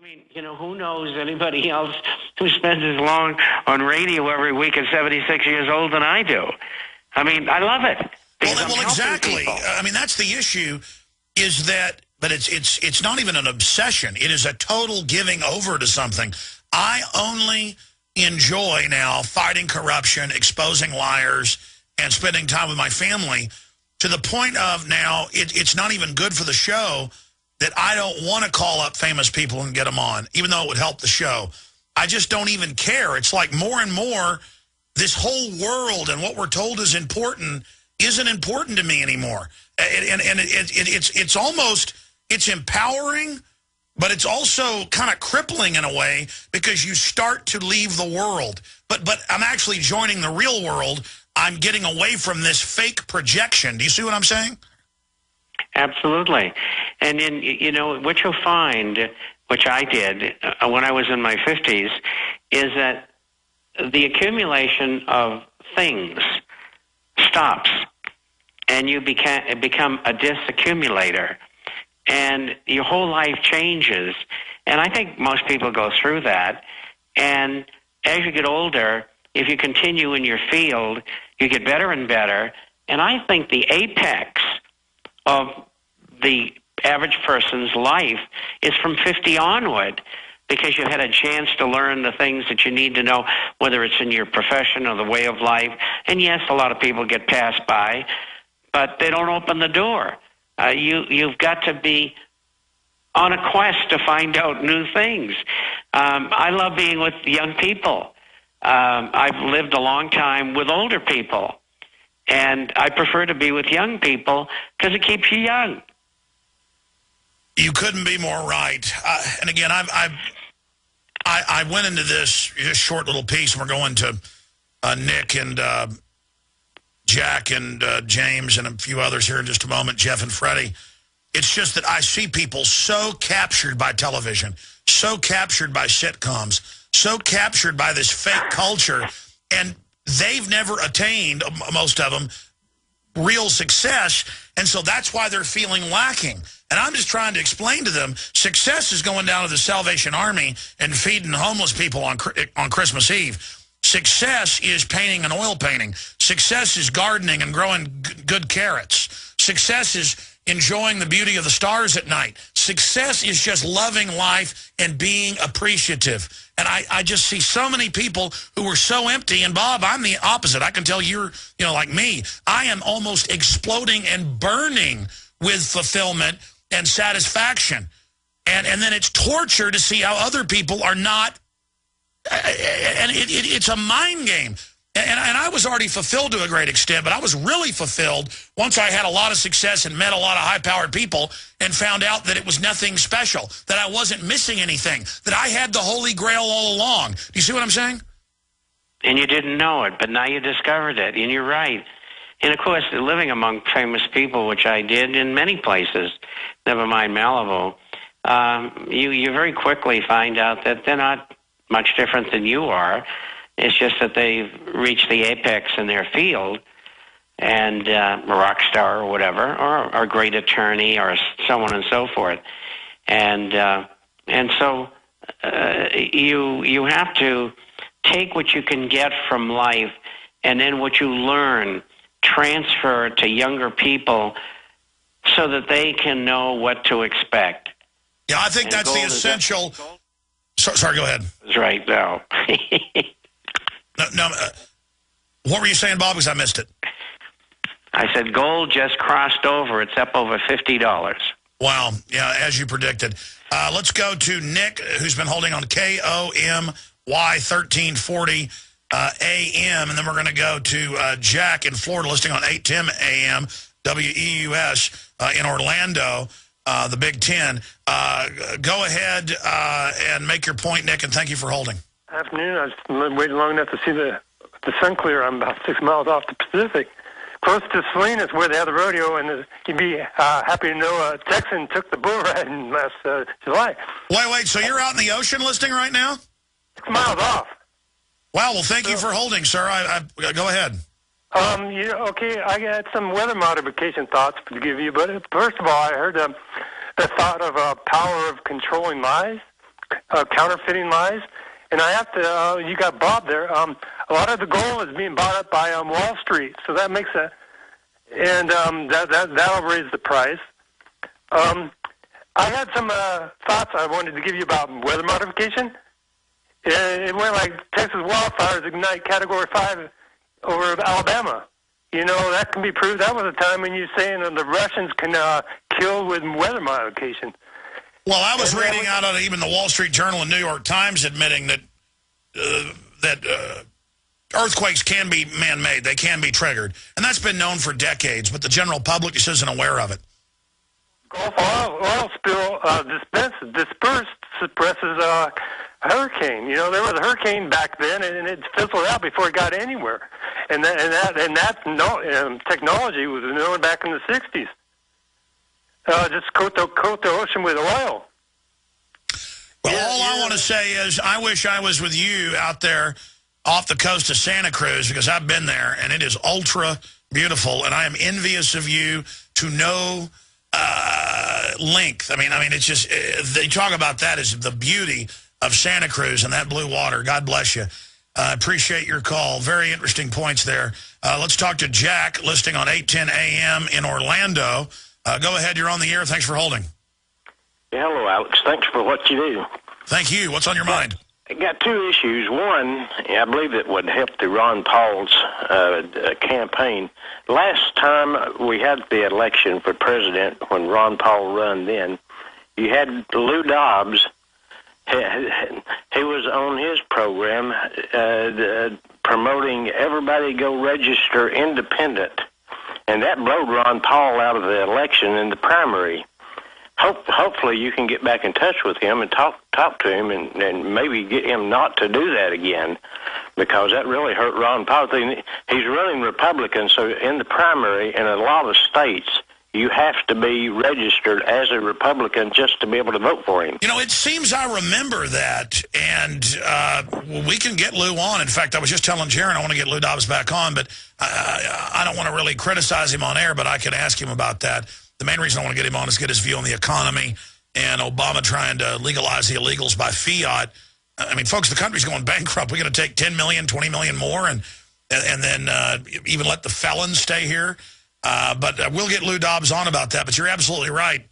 I mean, who knows anybody else who spends as long on radio every week at 76 years old than I do? I mean, I love it. Well, exactly. I mean, that's the issue, is that, but it's not even an obsession. It is a total giving over to something. I only enjoy now fighting corruption, exposing liars, and spending time with my family, to the point of now it's not even good for the show that I don't want to call up famous people and get them on, even though it would help the show. I just don't even care. It's like more and more, this whole world and what we're told is important isn't important to me anymore. It's almost, it's empowering, but it's also kind of crippling in a way, because you start to leave the world. But I'm actually joining the real world. I'm getting away from this fake projection. Do you see what I'm saying? Absolutely. And then, what you'll find, which I did when I was in my 50s, is that the accumulation of things stops, and you become a disaccumulator, and your whole life changes. And I think most people go through that. And as you get older, if you continue in your field, you get better and better. And I think the apex of the average person's life is from 50 onward, because you've had a chance to learn the things that you need to know, whether it's in your profession or the way of life. And yes, a lot of people get passed by, but they don't open the door. You've got to be on a quest to find out new things. I love being with young people. I've lived a long time with older people, and I prefer to be with young people because it keeps you young. You couldn't be more right. And again, I went into this short little piece, and we're going to Nick and Jack and James and a few others here in just a moment, Jeff and Freddie. It's just that I see people so captured by television, so captured by sitcoms, so captured by this fake culture, and they've never attained, most of them, real success, and so that's why they're feeling lacking. And I'm just trying to explain to them, success is going down to the Salvation Army and feeding homeless people on Christmas Eve. Success is painting an oil painting. Success is gardening and growing good carrots. Success is enjoying the beauty of the stars at night. Success is just loving life and being appreciative. And I just see so many people who are so empty. And Bob, I'm the opposite. I can tell you're, like me. I am almost exploding and burning with fulfillment and satisfaction. And then it's torture to see how other people are not. And it's a mind game. And I was already fulfilled to a great extent, but I was really fulfilled once I had a lot of success and met a lot of high-powered people and found out that it was nothing special, that I wasn't missing anything, that I had the Holy Grail all along. Do you see what I'm saying? And you didn't know it, but now you discovered it, and you're right. And, of course, living among famous people, which I did in many places, never mind Malibu, you very quickly find out that they're not much different than you are. It's just that they've reached the apex in their field, and a rock star or whatever, or a great attorney, or so on and so forth. And so you have to take what you can get from life, and then what you learn, transfer to younger people so that they can know what to expect. Yeah, I think that's the essential. Sorry, go ahead. That's right now. No, what were you saying, Bob? Because I missed it. I said gold just crossed over. It's up over $50. Wow. Yeah, as you predicted. Let's go to Nick, who's been holding on KOMY 1340 AM, and then we're going to go to Jack in Florida, listening on 810 AM, WEUS in Orlando, the Big Ten. Go ahead and make your point, Nick, and thank you for holding. Afternoon. I was waiting long enough to see the sun clear. I'm about 6 miles off the Pacific, close to Salinas, where they have the rodeo, and you'd be happy to know a Texan took the bull riding last July. Wait, so you're out in the ocean listening right now? 6 miles off. Wow, well, thank you for holding, sir. Go ahead. Okay, I got some weather modification thoughts to give you, but first of all, I heard the thought of power of controlling lies. counterfeiting lies. And I have to, you got Bob there. A lot of the gold is being bought up by Wall Street, so that makes and that'll raise the price. I had some thoughts I wanted to give you about weather modification. It went like Texas wildfires ignite Category 5 over Alabama. You know, that can be proved. That was a time when you're saying that the Russians can kill with weather modification. Well, I was reading out of even the Wall Street Journal and New York Times admitting that earthquakes can be man-made. They can be triggered. And that's been known for decades, but the general public just isn't aware of it. Gulf oil spill suppresses a hurricane. You know, there was a hurricane back then, and it fizzled out before it got anywhere. And that technology was known back in the 60s. Just coat the ocean with oil. Well, all I want to say is I wish I was with you out there off the coast of Santa Cruz, because I've been there, and it is ultra beautiful, and I am envious of you to no length. I mean, it's just, they talk about that as the beauty of Santa Cruz and that blue water. God bless you. I appreciate your call. Very interesting points there. Let's talk to Jack, listening on 810 AM in Orlando. Go ahead, you're on the air. Thanks for holding. Yeah, hello, Alex. Thanks for what you do. Thank you. What's on your mind? I got two issues. One, I believe it would help the Ron Paul's campaign. Last time we had the election for president, when Ron Paul ran then, you had Lou Dobbs. He was on his program promoting everybody go register independent. And that blowed Ron Paul out of the election in the primary. Hopefully you can get back in touch with him and talk to him and maybe get him not to do that again, because that really hurt Ron Paul. He's running Republican, so in the primary in a lot of states, you have to be registered as a Republican just to be able to vote for him. You know, it seems I remember that, and we can get Lou on. In fact, I was just telling Jaron I want to get Lou Dobbs back on, but I don't want to really criticize him on air, but I can ask him about that. The main reason I want to get him on is get his view on the economy and Obama trying to legalize the illegals by fiat. I mean, folks, the country's going bankrupt. We're going to take 10 million, 20 million more, and then even let the felons stay here. But we'll get Lou Dobbs on about that. But you're absolutely right.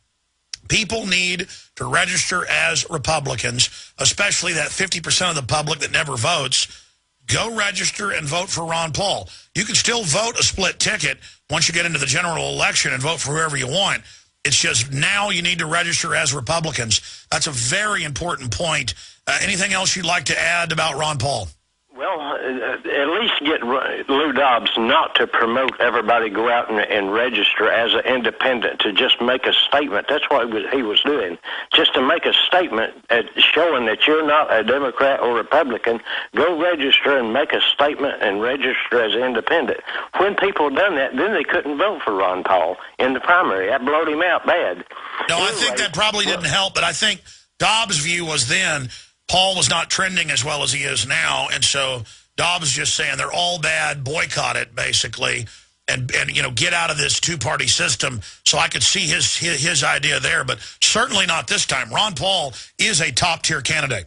People need to register as Republicans, especially that 50% of the public that never votes. Go register and vote for Ron Paul. You can still vote a split ticket once you get into the general election and vote for whoever you want. It's just now you need to register as Republicans. That's a very important point. Anything else you'd like to add about Ron Paul? Well, at least get Lou Dobbs not to promote everybody go out and register as an independent, to just make a statement. That's what he was doing, just to make a statement showing that you're not a Democrat or Republican. Go register and make a statement and register as an independent. When people done that, then they couldn't vote for Ron Paul in the primary. That blowed him out bad. No, anyway, I think that probably didn't help, but I think Dobbs' view was then Paul was not trending as well as he is now, and so Dobbs just saying they're all bad, boycott it, basically, and you know, get out of this two-party system. So I could see his idea there, but certainly not this time. Ron Paul is a top-tier candidate.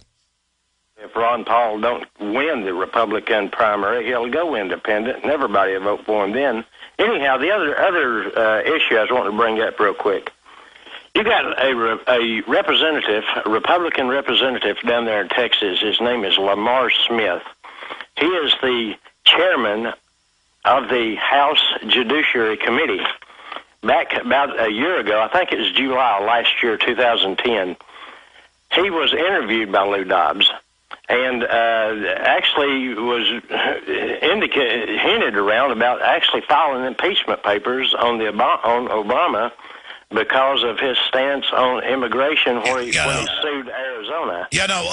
If Ron Paul don't win the Republican primary, he'll go independent, and everybody will vote for him then. Anyhow, the other issue I was wanting to bring up real quick. You got a representative, a Republican representative down there in Texas. His name is Lamar Smith. He is the chairman of the House Judiciary Committee. Back about a year ago, I think it was July last year, 2010, he was interviewed by Lou Dobbs and actually was hinted around about actually filing impeachment papers on Obama because of his stance on immigration when he sued Arizona. Yeah, no,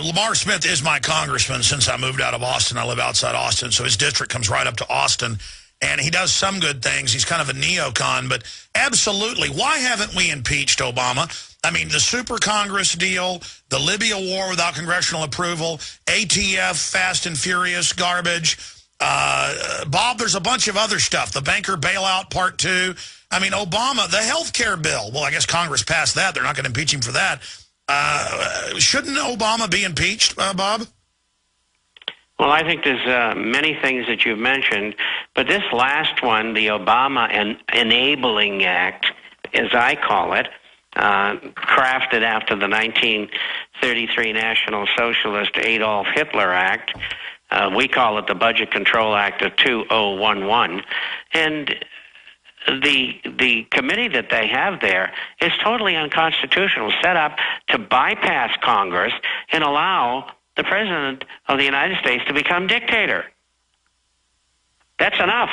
Lamar Smith is my congressman since I moved out of Austin. I live outside Austin, so his district comes right up to Austin. And he does some good things. He's kind of a neocon, but absolutely, why haven't we impeached Obama? I mean, the super Congress deal, the Libya war without congressional approval, ATF, Fast and Furious, garbage. Bob, there's a bunch of other stuff. The banker bailout, part 2. I mean, Obama, the health care bill. Well, I guess Congress passed that. They're not going to impeach him for that. Shouldn't Obama be impeached, Bob? Well, I think there's many things that you've mentioned, but this last one, the Obama Enabling Act, as I call it, crafted after the 1933 National Socialist Adolph Hitler Act. We call it the Budget Control Act of 2011. And the committee that they have there is totally unconstitutional, set up to bypass Congress and allow the President of the United States to become dictator. That's enough.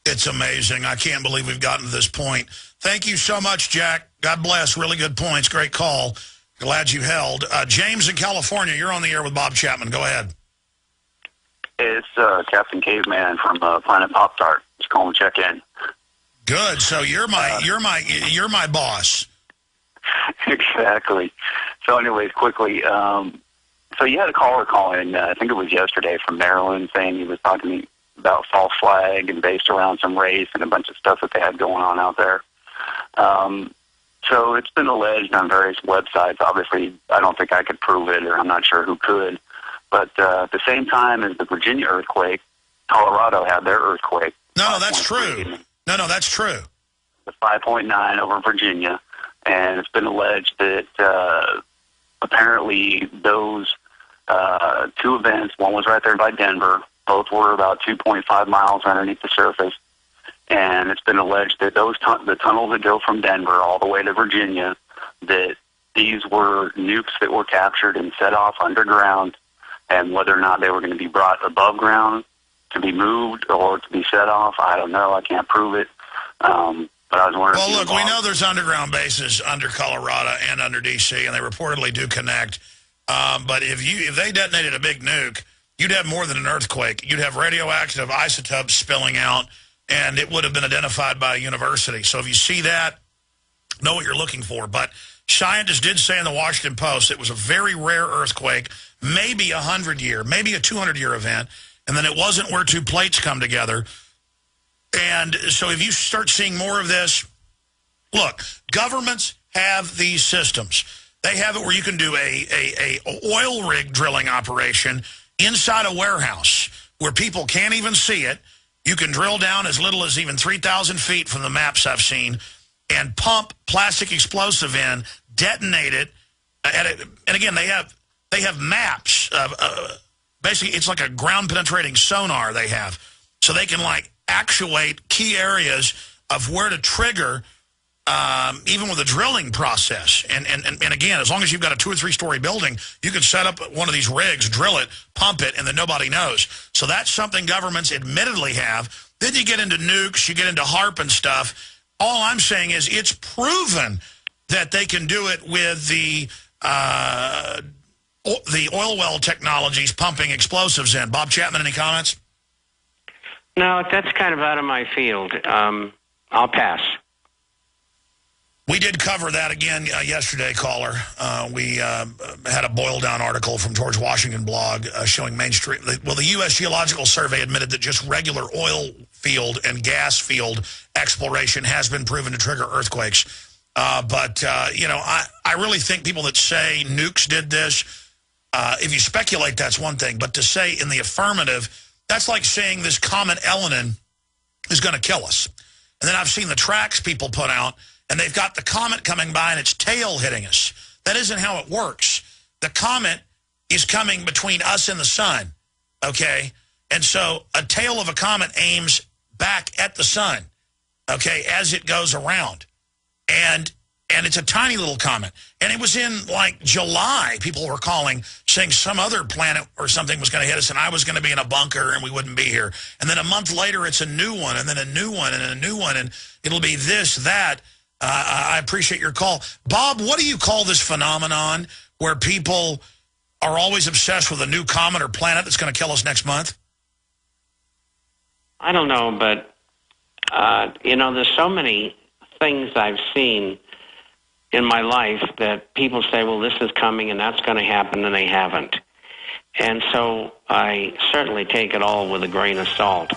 It's amazing. I can't believe we've gotten to this point. Thank you so much, Jack. God bless. Really good points. Great call. Glad you held. James in California, you're on the air with Bob Chapman. Go ahead. It's Captain Caveman from Planet Pop Tart. Just calling to check in. Good. So you're my boss. Exactly. So, anyways, quickly. So you had a caller call in. I think it was yesterday from Maryland, saying he was talking to me about false flag and based around some race and a bunch of stuff that they had going on out there. So it's been alleged on various websites. Obviously, I don't think I could prove it, or I'm not sure who could. But at the same time as the Virginia earthquake, Colorado had their earthquake. No, that's true. No, that's true. The 5.9 over Virginia. And it's been alleged that apparently those two events, one was right there by Denver, both were about 2.5 miles underneath the surface. And it's been alleged that those the tunnels that go from Denver all the way to Virginia, that these were nukes that were captured and set off underground, and whether or not they were going to be brought above ground to be moved or to be set off, I don't know. I can't prove it. But I was wondering. Well, look, we know there's underground bases under Colorado and under D.C., and they reportedly do connect. But if they detonated a big nuke, you'd have more than an earthquake. You'd have radioactive isotopes spilling out, and it would have been identified by a university. So if you see that, know what you're looking for. But scientists did say in the Washington Post it was a very rare earthquake, maybe a 100-year, maybe a 200-year event, and then it wasn't where two plates come together. And so if you start seeing more of this, look, governments have these systems. They have it where you can do a oil rig drilling operation inside a warehouse where people can't even see it. You can drill down as little as even 3,000 feet from the maps I've seen and pump plastic explosive in, detonate it. And again, they have maps. Basically, it's like a ground-penetrating sonar they have. So they can, like, actuate key areas of where to trigger even with the drilling process. And again, as long as you've got a 2- or 3-story building, you can set up one of these rigs, drill it, pump it, and then nobody knows. So that's something governments admittedly have. Then you get into nukes, you get into HARP and stuff. All I'm saying is it's proven that they can do it with the oil well technologies pumping explosives in. Bob Chapman, any comments? No, that's kind of out of my field. I'll pass. We did cover that again yesterday, caller. We had a boil-down article from George Washington blog showing mainstream. Well, the U.S. Geological Survey admitted that just regular oil field and gas field exploration has been proven to trigger earthquakes. But you know, I really think people that say nukes did this, if you speculate, that's one thing. But to say in the affirmative, that's like saying this comet Elenin is going to kill us. And then I've seen the tracks people put out, and they've got the comet coming by and its tail hitting us. That isn't how it works. The comet is coming between us and the sun, okay? And so a tail of a comet aims back at the sun, okay, as it goes around. And it's a tiny little comet. And it was in, like, July, people were calling, saying some other planet or something was going to hit us, and I was going to be in a bunker and we wouldn't be here. And then a month later, it's a new one, and then a new one, and a new one, and it'll be this, that. I appreciate your call. Bob, what do you call this phenomenon where people are always obsessed with a new comet or planet that's going to kill us next month? I don't know, but, you know, there's so many things I've seen in my life that people say, well, this is coming and that's going to happen, and they haven't. And so I certainly take it all with a grain of salt.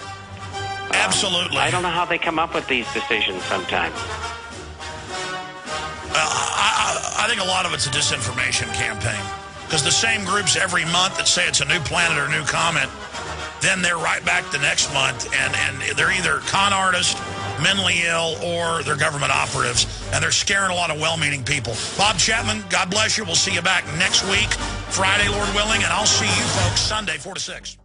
Absolutely. I don't know how they come up with these decisions sometimes. I think a lot of it's a disinformation campaign. Because the same groups every month that say it's a new planet or a new comet, then they're right back the next month, and they're either con artists, mentally ill, or they're government operatives, and they're scaring a lot of well-meaning people. Bob Chapman, God bless you. We'll see you back next week, Friday, Lord willing, and I'll see you folks Sunday, 4 to 6.